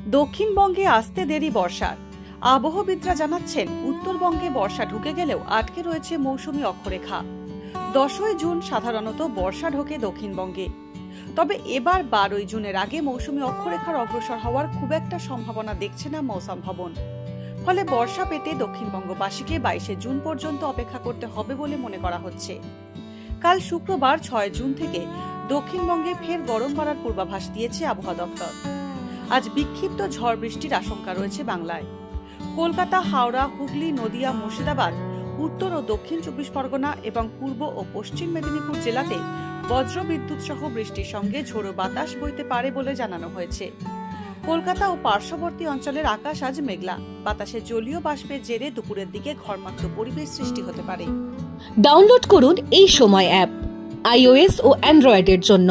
দক্ষিণবঙ্গে আসতে দেরি বর্ষার। আবহবিদরা জানাচ্ছেন, উত্তরবঙ্গে বর্ষা ঢুকে গেলেও আটকে রয়েছে মৌসুমী অক্ষরেখা। 10ই জুন সাধারণত বর্ষা ঢোকে দক্ষিণবঙ্গে, তবে এবার 12ই জুনের আগে মৌসুমী অক্ষরেখার অগ্রসর হওয়ার খুব একটা সম্ভাবনা দেখছে না মৌসম ভবন। ফলে বর্ষা পেতে দক্ষিণবঙ্গবাসীকে 22শে জুন পর্যন্ত অপেক্ষা করতে হবে বলে মনে করা হচ্ছে। কাল শুক্রবার 6 জুন থেকে দক্ষিণবঙ্গে ফের গরম বাড়ার পূর্বাভাস দিয়েছে আবহাওয়া দপ্তর। আজ বিক্ষিপ্ত ঝড় বৃষ্টির আশঙ্কা রয়েছে বাংলায়। কলকাতা, হাওড়া, হুগলি, নদিয়া, মুর্শিদাবাদ, উত্তর ও দক্ষিণ 24 পরগনা এবং পূর্ব ও পশ্চিম মেদিনীপুর জেলাতে বজ্রবিদ্যুৎ সহ বৃষ্টির সঙ্গে ঝোড়ো বাতাস বইতে পারে বলে জানানো হয়েছে। কলকাতা ও পার্শ্ববর্তী অঞ্চলের আকাশ আজ মেঘলা। বাতাসে জলীয় বাষ্পের জেরে দুপুরের দিকে ঘর্মাক্ত পরিবেশ সৃষ্টি হতে পারে। ডাউনলোড করুন এই সময় অ্যাপ iOS ও অ্যান্ড্রয়েডের জন্য।